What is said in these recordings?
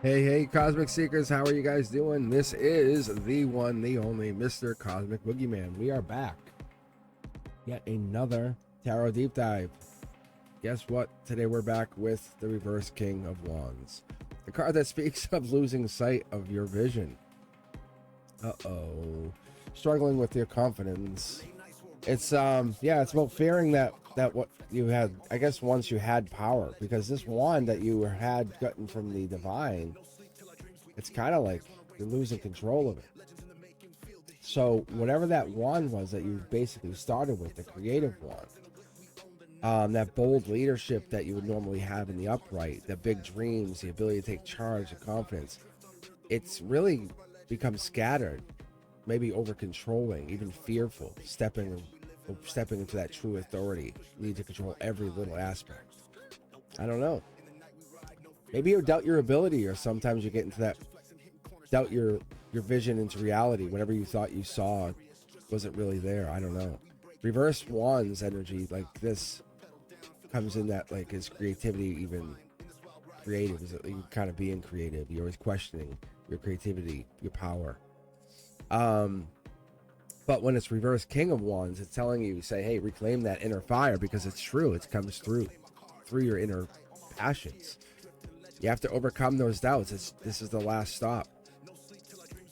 Hey, Cosmic Seekers, how are you guys doing? This is the one, the only Mr. Cosmic Boogeyman. We are back. Yet another Tarot Deep Dive. Guess what? Today we're back with the Reverse King of Wands. The card that speaks of losing sight of your vision. Uh-oh. Struggling with your confidence. It's, it's about fearing that what you had, I guess once you had power, because this wand that you had gotten from the divine, it's kind of like you're losing control of it. So whatever that wand was that you basically started with, the creative wand, that bold leadership that you would normally have in the upright, the big dreams, the ability to take charge, the confidence, it's really become scattered, maybe over controlling, even fearful, stepping into that true authority. You need to control every little aspect. I don't know. Maybe you doubt your ability, or sometimes you get into that doubt your vision into reality. Whatever you thought you saw wasn't really there. I don't know. Reverse wands energy like this comes in that, like, is creativity even creative? Is it you kind of being creative? You're always questioning your creativity, your power. But when it's reverse king of wands, it's telling you, say, hey, reclaim that inner fire, because it's true. It comes through your inner passions. You have to overcome those doubts. This is the last stop.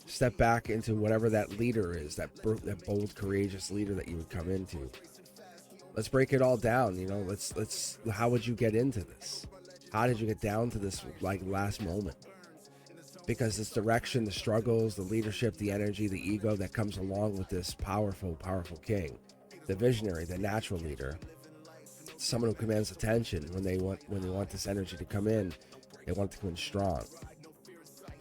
Step back into whatever that leader is, that bold, courageous leader that you would come into. Let's break it all down. You know, let's. How would you get into this? How did you get down to this, like, last moment? Because this direction, the struggles, the leadership, the energy, the ego that comes along with this powerful king, the visionary, the natural leader, someone who commands attention. When they want this energy to come in, they want it to come in strong.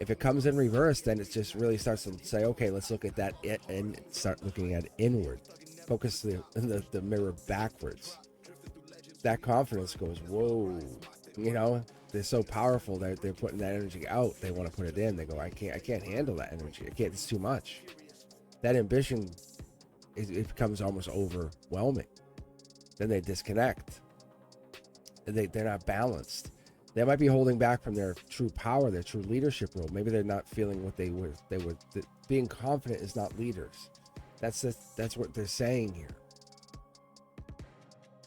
If it comes in reverse, then it just really starts to say, okay, let's look at that and start looking at inward. Focus the mirror backwards. That confidence goes, whoa, you know. They're so powerful that they're putting that energy out. They want to put it in. They go, I can't handle that energy. It's too much. That ambition, it becomes almost overwhelming. Then they disconnect. They're not balanced. They might be holding back from their true power, their true leadership role. Maybe they're not feeling what they would. Being confident is not leaders. That's what they're saying here.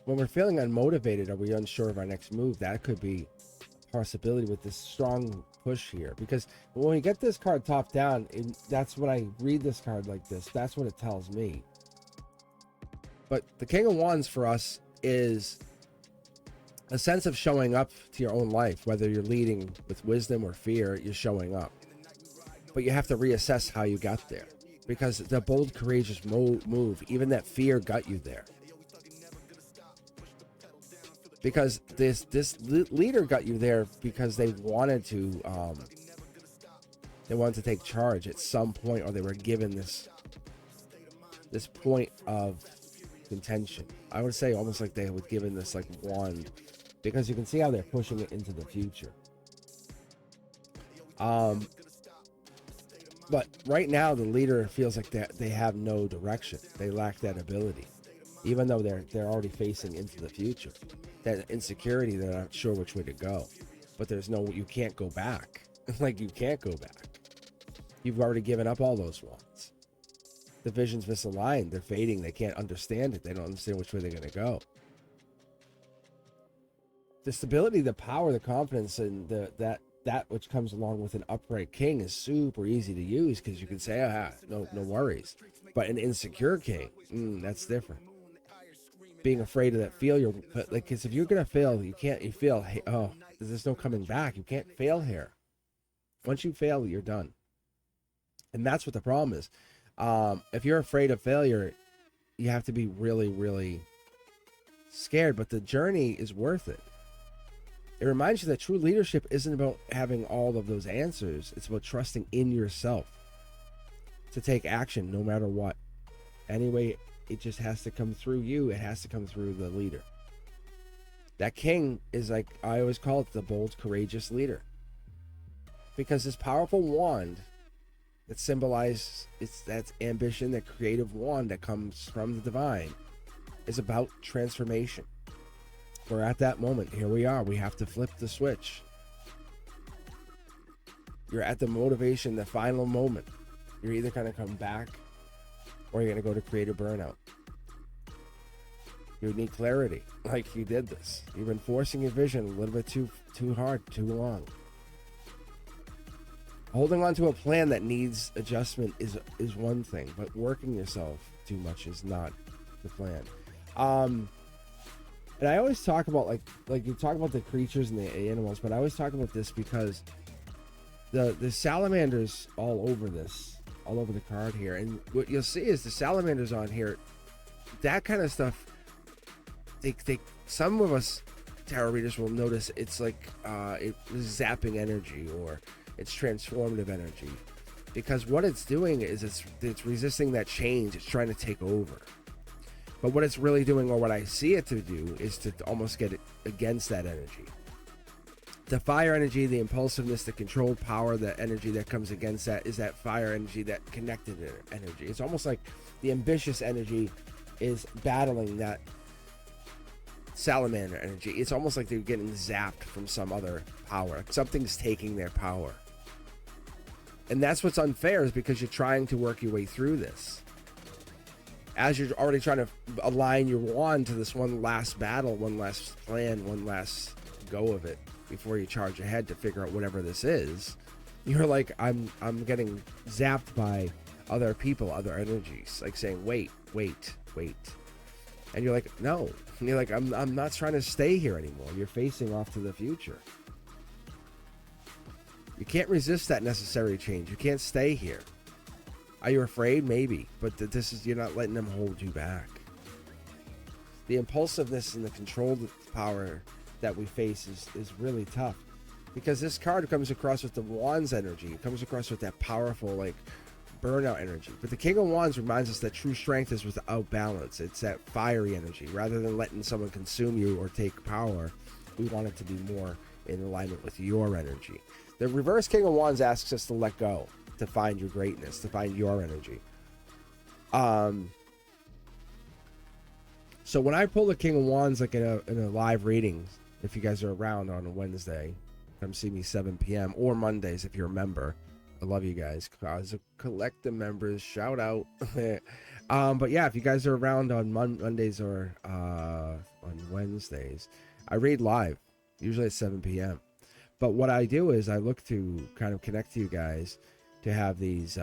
When we're feeling unmotivated, are we unsure of our next move? That could be possibility with this strong push here, because when we get this card top down, that's when I read this card like this, that's what it tells me. But the King of Wands for us is a sense of showing up to your own life. Whether you're leading with wisdom or fear, you're showing up, but you have to reassess how you got there, because the bold, courageous move, even that fear got you there. Because this leader got you there because they wanted to take charge at some point, or they were given this point of contention. I would say almost like they were given this, like, wand, because you can see how they're pushing it into the future. But right now the leader feels like they have no direction. They lack that ability, even though they're already facing into the future. That insecurity, they're not sure which way to go, but you can't go back. Like, you can't go back. You've already given up all those wands. The vision's misaligned. They're fading. They can't understand it. They don't understand which way they're going to go. The stability, the power, the confidence, and that which comes along with an upright king is super easy to use, because you can say, no worries. But an insecure king, that's different. Being afraid of that failure, but like, because if you're gonna fail, you fail. Hey, there's no coming back. You can't fail here. Once you fail, you're done. And that's what the problem is. If you're afraid of failure, you have to be really, really scared. But the journey is worth it. It reminds you that true leadership isn't about having all of those answers. It's about trusting in yourself to take action no matter what. Anyway, it just has to come through you. It has to come through the leader. That king is, like I always call it, the bold, courageous leader. Because this powerful wand that symbolizes that ambition, that creative wand that comes from the divine, is about transformation. We're at that moment. Here we are. We have to flip the switch. You're at the motivation, the final moment. You're either going to come back or you're going to go to creative burnout. You need clarity. Like you did this. You've been forcing your vision a little bit too hard, too long. Holding on to a plan that needs adjustment is one thing, but working yourself too much is not the plan. And I always talk about like you talk about the creatures and the animals, but I always talk about this because the salamanders all over the card here, and what you'll see is the salamanders on here, that kind of stuff. They some of us tarot readers will notice it's like it's zapping energy or it's transformative energy, because what it's doing is it's resisting that change. It's trying to take over. But what it's really doing, or what I see it to do, is to almost get it against that energy. The fire energy, the impulsiveness, the controlled power, the energy that comes against that is that fire energy, that connected energy. It's almost like the ambitious energy is battling that salamander energy. It's almost like they're getting zapped from some other power. Something's taking their power. And that's what's unfair, is because you're trying to work your way through this. As you're already trying to align your wand to this one last battle, one last plan, one last go of it before you charge ahead to figure out whatever this is, you're like, I'm getting zapped by other people, other energies, like saying, wait. And you're like, no. And you're like, I'm not trying to stay here anymore. You're facing off to the future. You can't resist that necessary change. You can't stay here. Are you afraid? Maybe, but this is, you're not letting them hold you back. The impulsiveness and the controlled power that we face is really tough, because this card comes across with the Wands energy. It comes across with that powerful, like, burnout energy. But the King of Wands reminds us that true strength is without balance. It's that fiery energy. Rather than letting someone consume you or take power, we want it to be more in alignment with your energy. The reverse King of Wands asks us to let go, to find your greatness, to find your energy. So when I pull the King of Wands, like in a live reading, if you guys are around on a Wednesday, come see me 7 p.m. or Mondays if you're a member. I love you guys. Collect the members. Shout out. But yeah, if you guys are around on Mondays or on Wednesdays, I read live, usually at 7 p.m. But what I do is I look to kind of connect to you guys to have these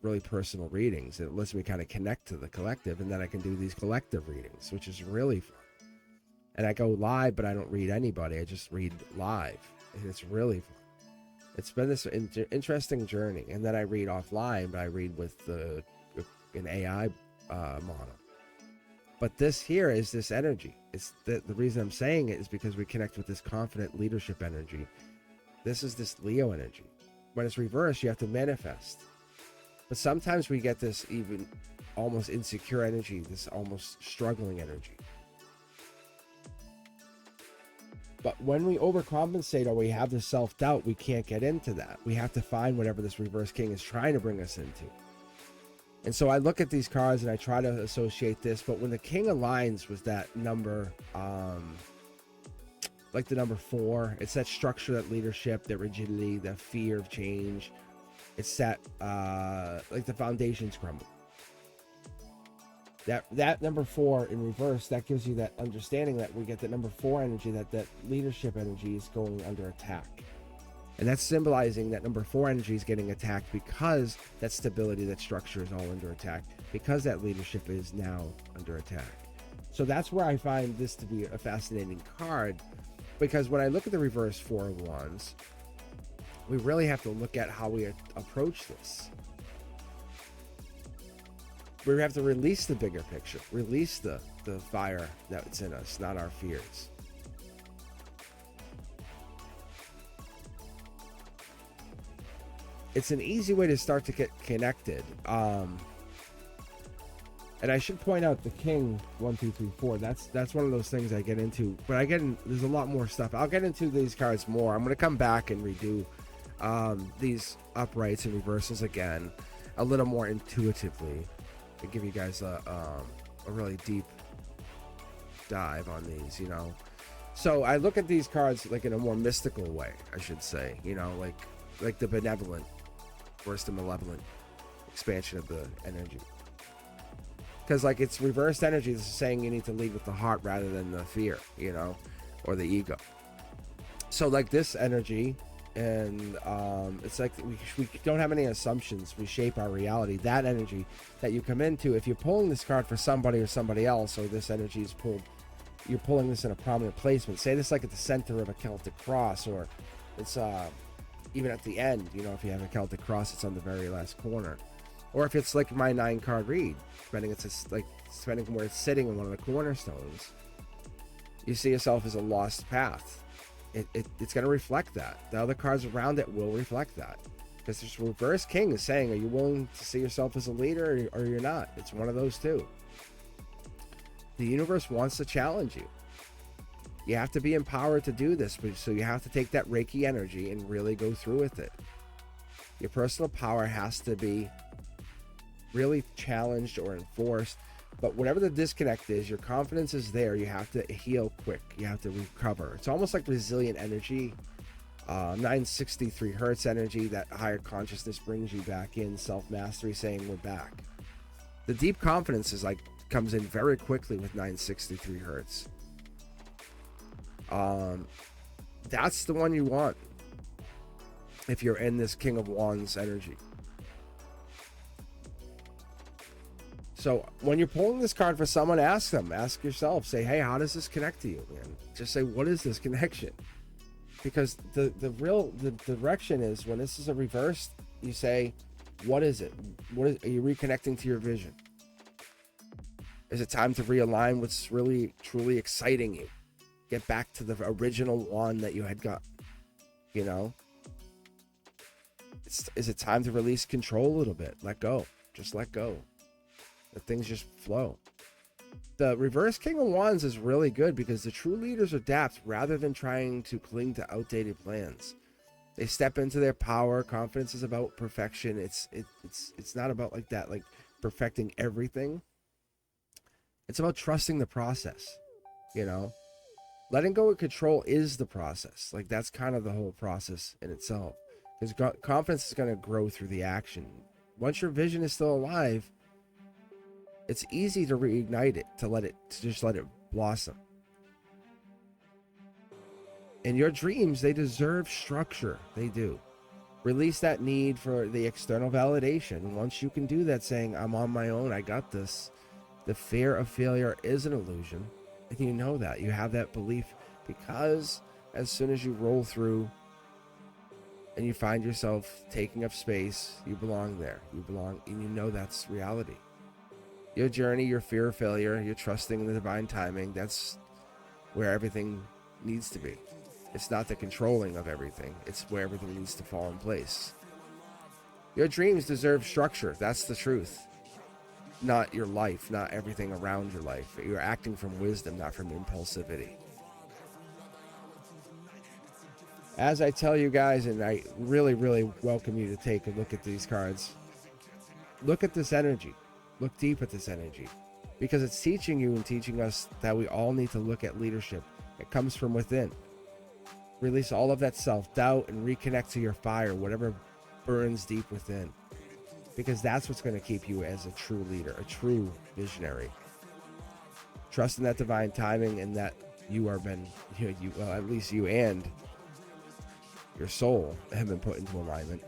really personal readings. It lets me kind of connect to the collective, and then I can do these collective readings, which is really fun. And I go live, but I don't read anybody. I just read live, and it's really fun. It's been this interesting journey. And then I read offline, but I read with an AI model. But this here is this energy. It's the reason I'm saying it is because we connect with this confident leadership energy. This is this Leo energy. When it's reversed, you have to manifest. But sometimes we get this even almost insecure energy, this almost struggling energy. But when we overcompensate or we have this self-doubt, we can't get into that. We have to find whatever this reverse king is trying to bring us into. And so I look at these cards and I try to associate this, but when the king aligns with that number, like the number 4, it's that structure, that leadership, that rigidity, that fear of change. It's that, like the foundations crumble. That number 4 in reverse, that gives you that understanding that we get that number 4 energy, that leadership energy is going under attack. And that's symbolizing that number 4 energy is getting attacked because that stability, that structure is all under attack, because that leadership is now under attack. So that's where I find this to be a fascinating card, because when I look at the reverse 4 of Wands, we really have to look at how we approach this. We have to release the bigger picture, release the fire that's in us, not our fears. It's an easy way to start to get connected. And I should point out the King 1, 2, 3, 4. That's one of those things I get into. But there's a lot more stuff. I'll get into these cards more. I'm going to come back and redo these uprights and reversals again, a little more intuitively, to give you guys a really deep dive on these, So I look at these cards like in a more mystical way, I should say, like like the benevolent versus the malevolent expansion of the energy. Because like it's reversed energy. This is saying you need to lead with the heart rather than the fear, you know, or the ego. So like this energy, and it's like we don't have any assumptions. We shape our reality. That energy that you come into, if you're pulling this card for somebody or somebody else, or this energy is pulled, you're pulling this in a prominent placement. Say this like at the center of a Celtic cross, or it's even at the end, you know, if you have a Celtic cross, it's on the very last corner. Or if it's like my 9-card read, depending on where it's sitting in one of the cornerstones, you see yourself as a lost path. It's going to reflect that. The other cards around it will reflect that. Because this reverse king is saying, are you willing to see yourself as a leader, or you're not? It's one of those two. The universe wants to challenge you. You have to be empowered to do this, so you have to take that Reiki energy and really go through with it. Your personal power has to be really challenged or enforced. But whatever the disconnect is, your confidence is there. You have to heal quick. You have to recover. It's almost like resilient energy, 963 hertz energy. That higher consciousness brings you back in. Self-mastery, saying we're back. The deep confidence is like comes in very quickly with 963 hertz. That's the one you want if you're in this King of Wands energy. So when you're pulling this card for someone, ask them, ask yourself, say, hey, how does this connect to you, man? Just say, what is this connection? Because the direction is, when this is a reverse, you say, what is it? Are you reconnecting to your vision? Is it time to realign what's really, truly exciting you? Get back to the original one that you had got, you know? Is it time to release control a little bit? Let go. Just let go. Let things just flow. The reverse King of Wands is really good because the true leaders adapt rather than trying to cling to outdated plans. They step into their power. Confidence is about perfection. It's not about like that, like perfecting everything. It's about trusting the process, you know? Letting go of control is the process. Like that's kind of the whole process in itself. Because confidence is going to grow through the action. Once your vision is still alive, it's easy to reignite it, to just let it blossom. And your dreams, they deserve structure. They do. Release that need for the external validation. Once you can do that, saying, I'm on my own, I got this. The fear of failure is an illusion. And you know that. You have that belief because as soon as you roll through and you find yourself taking up space, you belong there. You belong, and you know that's reality. Your journey, your fear of failure, your trusting in the divine timing, that's where everything needs to be. It's not the controlling of everything. It's where everything needs to fall in place. Your dreams deserve structure. That's the truth. Not your life, not everything around your life. You're acting from wisdom, not from impulsivity. As I tell you guys, and I really, really welcome you to take a look at these cards, look at this energy. Look deep at this energy, because it's teaching you and teaching us that we all need to look at leadership. It comes from within. Release all of that self-doubt and reconnect to your fire, whatever burns deep within, because that's what's going to keep you as a true leader, a true visionary. Trust in that divine timing, and that you are been, well, at least you and your soul have been put into alignment.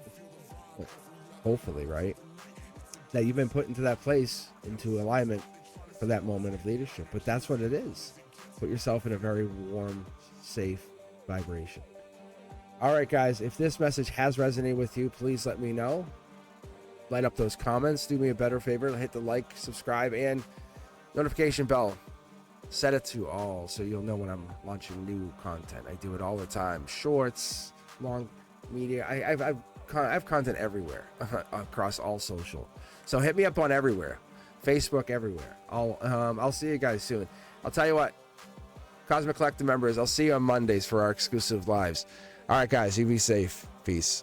Hopefully, right? That you've been put into that place, into alignment for that moment of leadership. But that's what it is. Put yourself in a very warm, safe vibration. All right, guys, if this message has resonated with you, please let me know. Light up those comments. Do me a better favor. Hit the like, subscribe, and notification bell. Set it to all so you'll know when I'm launching new content. I do it all the time. Shorts, long media. I have content everywhere across all social. So hit me up on everywhere, Facebook, everywhere. I'll see you guys soon. I'll tell you what, Cosmic Collective members, I'll see you on Mondays for our exclusive lives. All right, guys, you be safe. Peace.